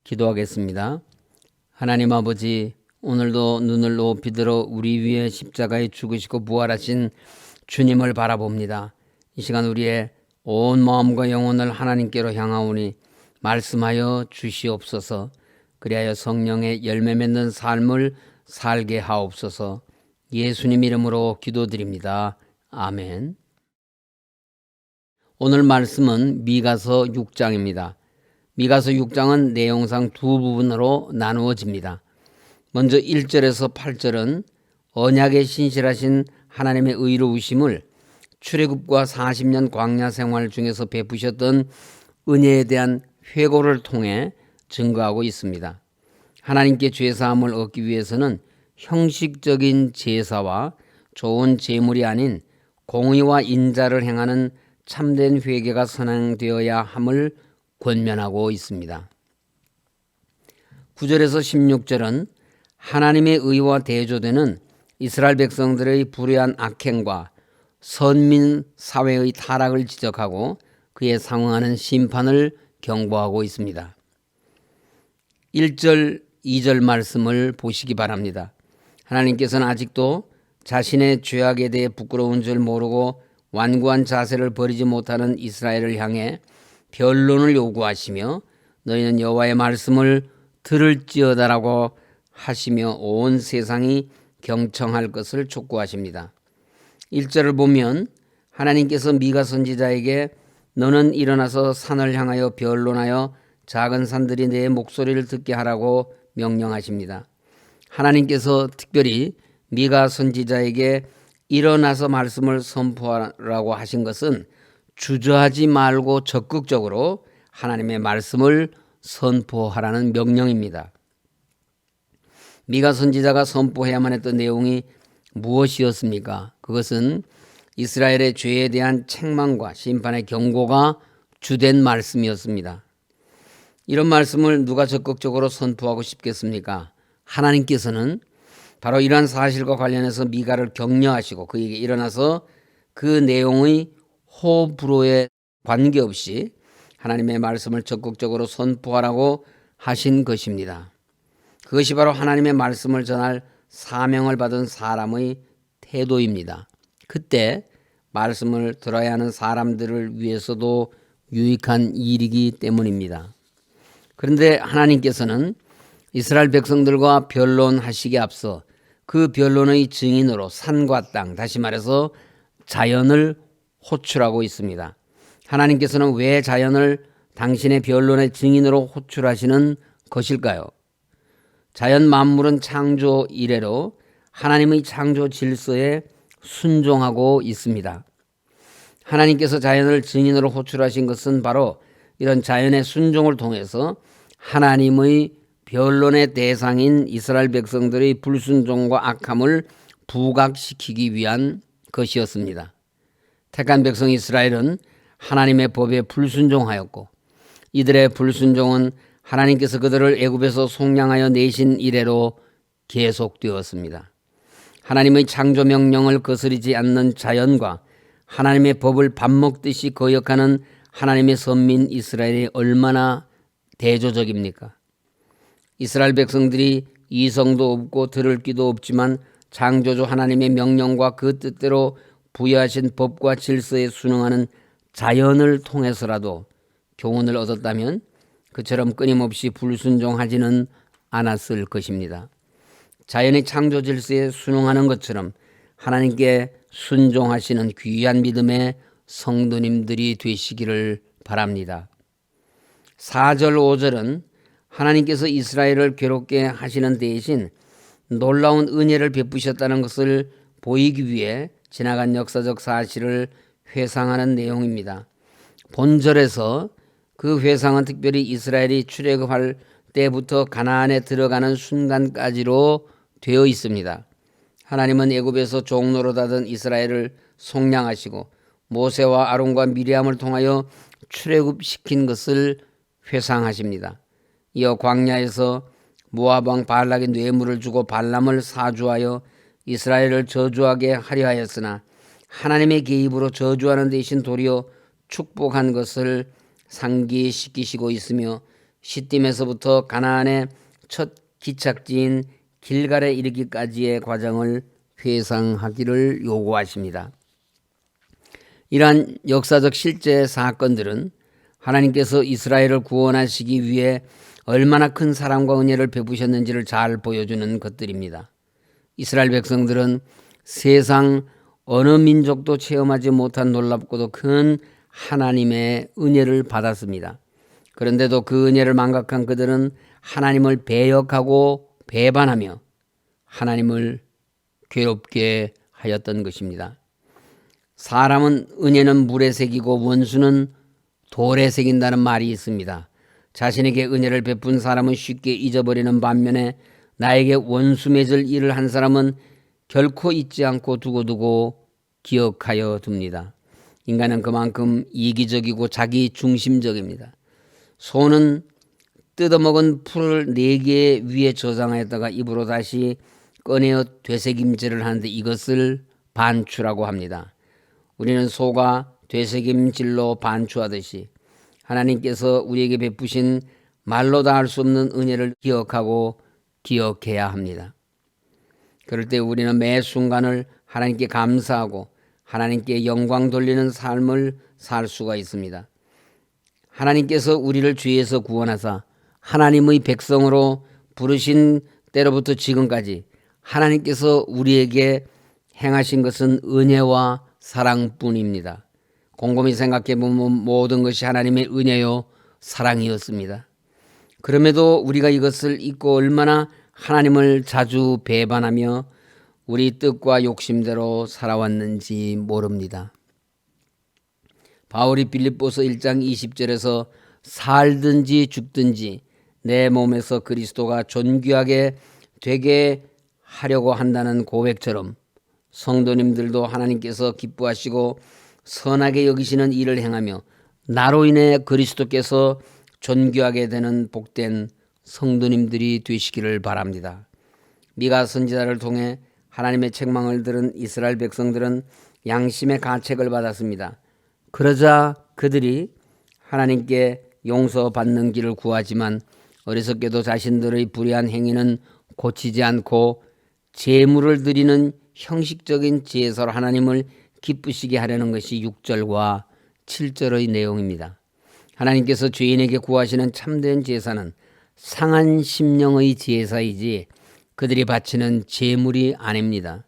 기도하겠습니다. 하나님 아버지, 오늘도 눈을 높이 들어 우리 위에 십자가에 죽으시고 부활하신 주님을 바라봅니다. 이 시간 우리의 온 마음과 영혼을 하나님께로 향하오니 말씀하여 주시옵소서. 그리하여 성령의 열매 맺는 삶을 살게 하옵소서. 예수님 이름으로 기도드립니다. 아멘. 오늘 말씀은 미가서 6장입니다. 미가서 6장은 내용상 두 부분으로 나누어집니다. 먼저 1절에서 8절은 언약에 신실하신 하나님의 의로우심을 출애굽과 40년 광야 생활 중에서 베푸셨던 은혜에 대한 회고를 통해 증거하고 있습니다. 하나님께 죄사함을 얻기 위해서는 형식적인 제사와 좋은 제물이 아닌 공의와 인자를 행하는 참된 회개가 선행되어야 함을 권면하고 있습니다. 9절에서 16절은 하나님의 의와 대조되는 이스라엘 백성들의 불의한 악행과 선민 사회의 타락을 지적하고 그에 상응하는 심판을 경고하고 있습니다. 1절, 2절 말씀을 보시기 바랍니다. 하나님께서는 아직도 자신의 죄악에 대해 부끄러운 줄 모르고 완고한 자세를 버리지 못하는 이스라엘을 향해 변론을 요구하시며 너희는 여호와의 말씀을 들을지어다라고 하시며 온 세상이 경청할 것을 촉구하십니다. 1절을 보면 하나님께서 미가 선지자에게 너는 일어나서 산을 향하여 변론하여 작은 산들이 내 목소리를 듣게 하라고 명령하십니다. 하나님께서 특별히 미가 선지자에게 일어나서 말씀을 선포하라고 하신 것은 주저하지 말고 적극적으로 하나님의 말씀을 선포하라는 명령입니다. 미가 선지자가 선포해야만 했던 내용이 무엇이었습니까? 그것은 이스라엘의 죄에 대한 책망과 심판의 경고가 주된 말씀이었습니다. 이런 말씀을 누가 적극적으로 선포하고 싶겠습니까? 하나님께서는 바로 이러한 사실과 관련해서 미가를 격려하시고 그에게 일어나서 그 내용의 호불호에 관계없이 하나님의 말씀을 적극적으로 선포하라고 하신 것입니다. 그것이 바로 하나님의 말씀을 전할 사명을 받은 사람의 태도입니다. 그때 말씀을 들어야 하는 사람들을 위해서도 유익한 일이기 때문입니다. 그런데 하나님께서는 이스라엘 백성들과 변론하시기에 앞서 그 변론의 증인으로 산과 땅, 다시 말해서 자연을 호출하고 있습니다. 하나님께서는 왜 자연을 당신의 변론의 증인으로 호출하시는 것일까요? 자연 만물은 창조 이래로 하나님의 창조 질서에 순종하고 있습니다. 하나님께서 자연을 증인으로 호출하신 것은 바로 이런 자연의 순종을 통해서 하나님의 변론의 대상인 이스라엘 백성들의 불순종과 악함을 부각시키기 위한 것이었습니다. 택한 백성 이스라엘은 하나님의 법에 불순종하였고 이들의 불순종은 하나님께서 그들을 애굽에서 속량하여 내신 이래로 계속되었습니다. 하나님의 창조 명령을 거스르지 않는 자연과 하나님의 법을 밥 먹듯이 거역하는 하나님의 선민 이스라엘이 얼마나 대조적입니까? 이스라엘 백성들이 이성도 없고 들을 귀도 없지만 창조주 하나님의 명령과 그 뜻대로 부여하신 법과 질서에 순응하는 자연을 통해서라도 교훈을 얻었다면 그처럼 끊임없이 불순종하지는 않았을 것입니다. 자연의 창조 질서에 순응하는 것처럼 하나님께 순종하시는 귀한 믿음의 성도님들이 되시기를 바랍니다. 4절 5절은 하나님께서 이스라엘을 괴롭게 하시는 대신 놀라운 은혜를 베푸셨다는 것을 보이기 위해 지나간 역사적 사실을 회상하는 내용입니다. 본절에서 그 회상은 특별히 이스라엘이 출애굽할 때부터 가나안에 들어가는 순간까지로 되어 있습니다. 하나님은 애굽에서 종노릇하던 이스라엘을 속량하시고 모세와 아론과 미리암을 통하여 출애굽시킨 것을 회상하십니다. 이어 광야에서 모압 왕 발락의 뇌물을 주고 발람을 사주하여 이스라엘을 저주하게 하려 하였으나 하나님의 개입으로 저주하는 대신 도리어 축복한 것을 상기시키시고 있으며 시딤에서부터 가나안의 첫 기착지인 길갈에 이르기까지의 과정을 회상하기를 요구하십니다. 이러한 역사적 실제 사건들은 하나님께서 이스라엘을 구원하시기 위해 얼마나 큰 사랑과 은혜를 베푸셨는지를 잘 보여주는 것들입니다. 이스라엘 백성들은 세상 어느 민족도 체험하지 못한 놀랍고도 큰 하나님의 은혜를 받았습니다. 그런데도 그 은혜를 망각한 그들은 하나님을 배역하고 배반하며 하나님을 괴롭게 하였던 것입니다. 사람은 은혜는 물에 새기고 원수는 돌에 새긴다는 말이 있습니다. 자신에게 은혜를 베푼 사람은 쉽게 잊어버리는 반면에 나에게 원수 맺을 일을 한 사람은 결코 잊지 않고 두고두고 기억하여 둡니다. 인간은 그만큼 이기적이고 자기 중심적입니다. 소는 뜯어먹은 풀을 4개 위에 저장하였다가 입으로 다시 꺼내어 되새김질을 하는데 이것을 반추라고 합니다. 우리는 소가 되새김질로 반추하듯이 하나님께서 우리에게 베푸신 말로 다 할 수 없는 은혜를 기억하고 기억해야 합니다. 그럴 때 우리는 매 순간을 하나님께 감사하고 하나님께 영광 돌리는 삶을 살 수가 있습니다. 하나님께서 우리를 죄에서 구원하사 하나님의 백성으로 부르신 때로부터 지금까지 하나님께서 우리에게 행하신 것은 은혜와 사랑뿐입니다. 곰곰이 생각해보면 모든 것이 하나님의 은혜요 사랑이었습니다. 그럼에도 우리가 이것을 잊고 얼마나 하나님을 자주 배반하며 우리 뜻과 욕심대로 살아왔는지 모릅니다. 바울이 빌립보서 1장 20절에서 살든지 죽든지 내 몸에서 그리스도가 존귀하게 되게 하려고 한다는 고백처럼 성도님들도 하나님께서 기뻐하시고 선하게 여기시는 일을 행하며 나로 인해 그리스도께서 존귀하게 되는 복된 성도님들이 되시기를 바랍니다. 미가 선지자를 통해 하나님의 책망을 들은 이스라엘 백성들은 양심의 가책을 받았습니다. 그러자 그들이 하나님께 용서받는 길을 구하지만 어리석게도 자신들의 불의한 행위는 고치지 않고 제물을 드리는 형식적인 제사로 하나님을 기쁘시게 하려는 것이 6절과 7절의 내용입니다. 하나님께서 죄인에게 구하시는 참된 제사는 상한 심령의 제사이지 그들이 바치는 제물이 아닙니다.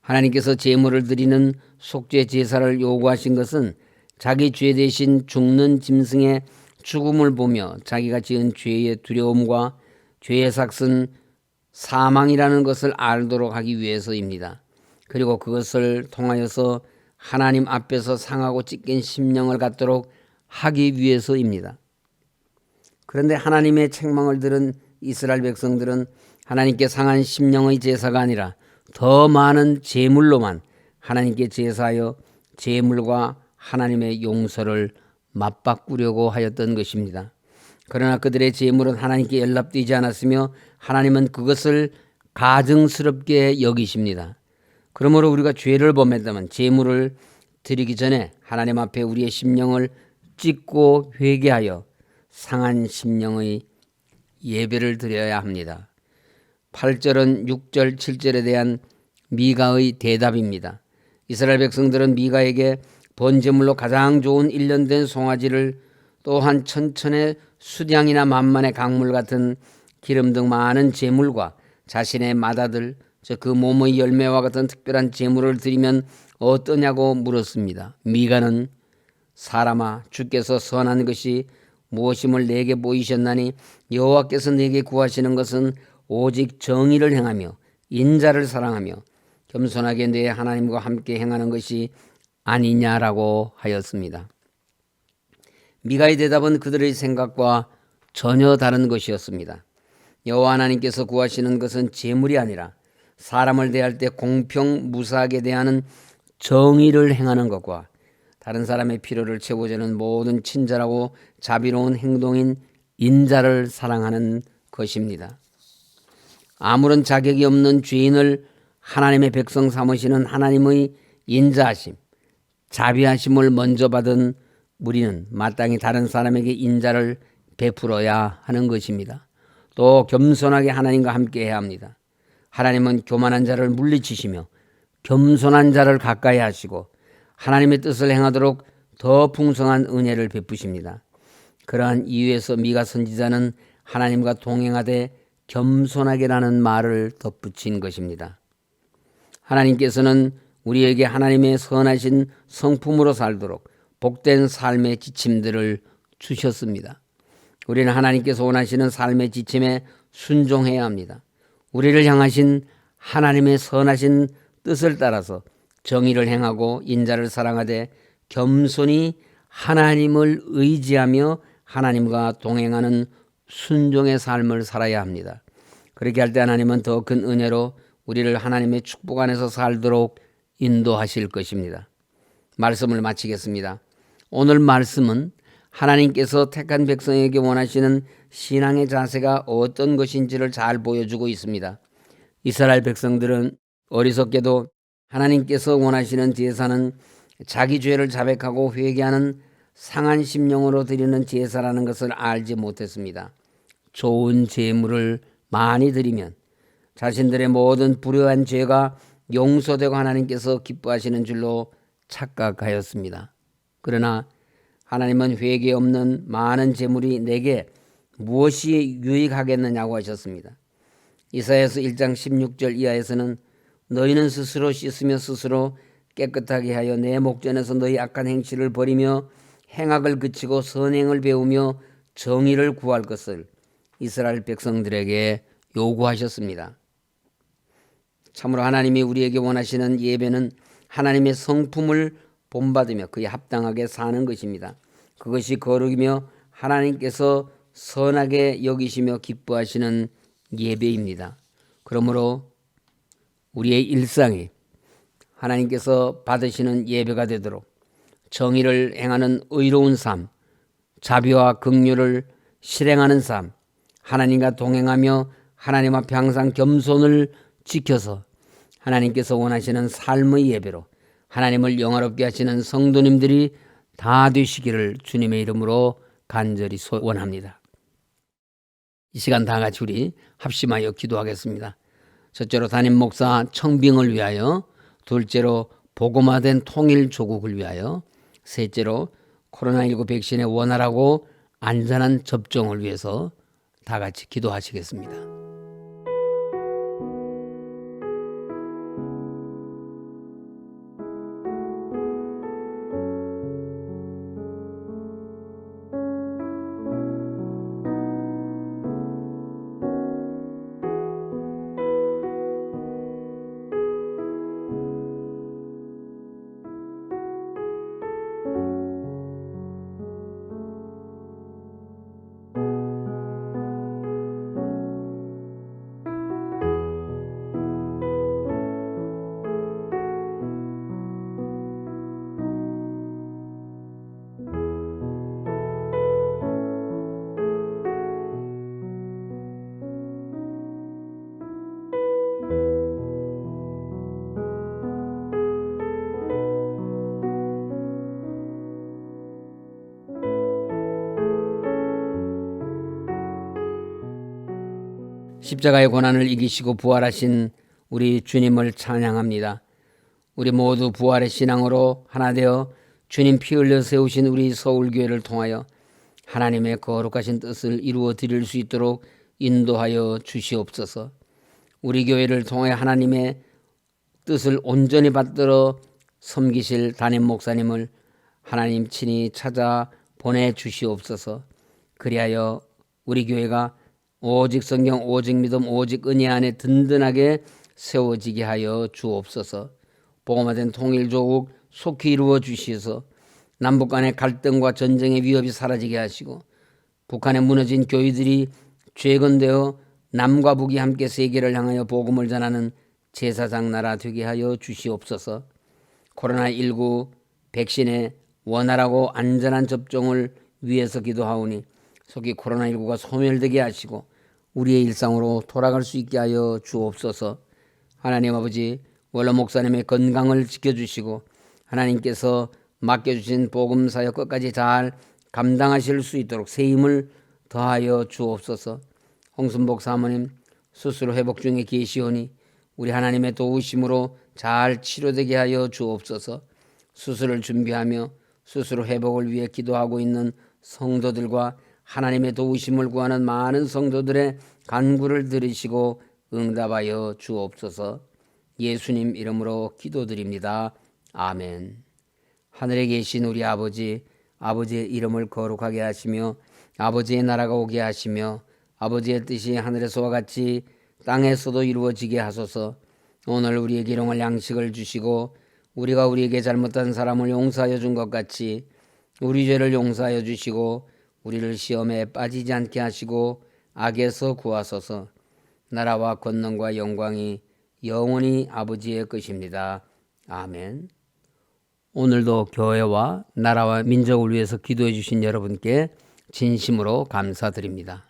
하나님께서 제물을 드리는 속죄 제사를 요구하신 것은 자기 죄 대신 죽는 짐승의 죽음을 보며 자기가 지은 죄의 두려움과 죄의 삭은 사망이라는 것을 알도록 하기 위해서입니다. 그리고 그것을 통하여서 하나님 앞에서 상하고 찢긴 심령을 갖도록 하기 위해서입니다. 그런데 하나님의 책망을 들은 이스라엘 백성들은 하나님께 상한 심령의 제사가 아니라 더 많은 제물로만 하나님께 제사하여 제물과 하나님의 용서를 맞바꾸려고 하였던 것입니다. 그러나 그들의 제물은 하나님께 연락되지 않았으며 하나님은 그것을 가증스럽게 여기십니다. 그러므로 우리가 죄를 범했다면 제물을 드리기 전에 하나님 앞에 우리의 심령을 찢고 회개하여 상한 심령의 예배를 드려야 합니다. 8절은 6절, 7절에 대한 미가의 대답입니다. 이스라엘 백성들은 미가에게 번제물로 가장 좋은 1년 된 송아지를 또한 천천의 수량이나 만만의 강물 같은 기름 등 많은 제물과 자신의 맏아들 즉 그 몸의 열매와 같은 특별한 제물을 드리면 어떠냐고 물었습니다. 미가는 사람아 주께서 선한 것이 무엇임을 내게 보이셨나니 여호와께서 내게 구하시는 것은 오직 정의를 행하며 인자를 사랑하며 겸손하게 내 하나님과 함께 행하는 것이 아니냐라고 하였습니다. 미가의 대답은 그들의 생각과 전혀 다른 것이었습니다. 여호와 하나님께서 구하시는 것은 제물이 아니라 사람을 대할 때 공평 무사하게 대하는 정의를 행하는 것과 다른 사람의 필요를 채우자는 모든 친절하고 자비로운 행동인 인자를 사랑하는 것입니다. 아무런 자격이 없는 죄인을 하나님의 백성 삼으시는 하나님의 인자하심, 자비하심을 먼저 받은 우리는 마땅히 다른 사람에게 인자를 베풀어야 하는 것입니다. 또 겸손하게 하나님과 함께 해야 합니다. 하나님은 교만한 자를 물리치시며 겸손한 자를 가까이 하시고 하나님의 뜻을 행하도록 더 풍성한 은혜를 베푸십니다. 그러한 이유에서 미가 선지자는 하나님과 동행하되 겸손하게라는 말을 덧붙인 것입니다. 하나님께서는 우리에게 하나님의 선하신 성품으로 살도록 복된 삶의 지침들을 주셨습니다. 우리는 하나님께서 원하시는 삶의 지침에 순종해야 합니다. 우리를 향하신 하나님의 선하신 뜻을 따라서 정의를 행하고 인자를 사랑하되 겸손히 하나님을 의지하며 하나님과 동행하는 순종의 삶을 살아야 합니다. 그렇게 할 때 하나님은 더 큰 은혜로 우리를 하나님의 축복 안에서 살도록 인도하실 것입니다. 말씀을 마치겠습니다. 오늘 말씀은 하나님께서 택한 백성에게 원하시는 신앙의 자세가 어떤 것인지를 잘 보여주고 있습니다. 이스라엘 백성들은 어리석게도 하나님께서 원하시는 제사는 자기 죄를 자백하고 회개하는 상한 심령으로 드리는 제사라는 것을 알지 못했습니다. 좋은 제물을 많이 드리면 자신들의 모든 불의한 죄가 용서되고 하나님께서 기뻐하시는 줄로 착각하였습니다. 그러나 하나님은 회개 없는 많은 제물이 내게 무엇이 유익하겠느냐고 하셨습니다. 이사야서 1장 16절 이하에서는 너희는 스스로 씻으며 스스로 깨끗하게 하여 내 목전에서 너희 악한 행실을 버리며 행악을 그치고 선행을 배우며 정의를 구할 것을 이스라엘 백성들에게 요구하셨습니다. 참으로 하나님이 우리에게 원하시는 예배는 하나님의 성품을 본받으며 그에 합당하게 사는 것입니다. 그것이 거룩이며 하나님께서 선하게 여기시며 기뻐하시는 예배입니다. 그러므로 우리의 일상이 하나님께서 받으시는 예배가 되도록 정의를 행하는 의로운 삶, 자비와 긍휼을 실행하는 삶, 하나님과 동행하며 하나님 앞에 항상 겸손을 지켜서 하나님께서 원하시는 삶의 예배로 하나님을 영화롭게 하시는 성도님들이 다 되시기를 주님의 이름으로 간절히 소원합니다. 이 시간 다 같이 우리 합심하여 기도하겠습니다. 첫째로 담임 목사 청빙을 위하여, 둘째로 복음화된 통일 조국을 위하여, 셋째로 코로나19 백신의 원활하고 안전한 접종을 위해서 다 같이 기도하시겠습니다. 십자가의 고난을 이기시고 부활하신 우리 주님을 찬양합니다. 우리 모두 부활의 신앙으로 하나 되어 주님 피 흘려 세우신 우리 서울교회를 통하여 하나님의 거룩하신 뜻을 이루어 드릴 수 있도록 인도하여 주시옵소서. 우리 교회를 통해 하나님의 뜻을 온전히 받들어 섬기실 담임 목사님을 하나님 친히 찾아 보내주시옵소서. 그리하여 우리 교회가 오직 성경, 오직 믿음, 오직 은혜 안에 든든하게 세워지게 하여 주옵소서. 복음화된 통일조국 속히 이루어 주시어서 남북 간의 갈등과 전쟁의 위협이 사라지게 하시고 북한에 무너진 교회들이 재건되어 남과 북이 함께 세계를 향하여 복음을 전하는 제사장 나라 되게 하여 주시옵소서. 코로나19 백신의 원활하고 안전한 접종을 위해서 기도하오니 속히 코로나19가 소멸되게 하시고 우리의 일상으로 돌아갈 수 있게 하여 주옵소서. 하나님 아버지, 원로 목사님의 건강을 지켜주시고 하나님께서 맡겨주신 복음 사역 끝까지 잘 감당하실 수 있도록 새 힘을 더하여 주옵소서. 홍순복 사모님 수술 회복 중에 계시오니 우리 하나님의 도우심으로 잘 치료되게 하여 주옵소서. 수술을 준비하며 수술 회복을 위해 기도하고 있는 성도들과 하나님의 도우심을 구하는 많은 성도들의 간구를 들으시고 응답하여 주옵소서. 예수님 이름으로 기도드립니다. 아멘. 하늘에 계신 우리 아버지, 아버지의 이름을 거룩하게 하시며 아버지의 나라가 오게 하시며 아버지의 뜻이 하늘에서와 같이 땅에서도 이루어지게 하소서. 오늘 우리에게 일용할 양식을 주시고 우리가 우리에게 잘못한 사람을 용서하여 준 것 같이 우리 죄를 용서하여 주시고 우리를 시험에 빠지지 않게 하시고 악에서 구하소서. 나라와 권능과 영광이 영원히 아버지의 것입니다. 아멘. 오늘도 교회와 나라와 민족을 위해서 기도해 주신 여러분께 진심으로 감사드립니다.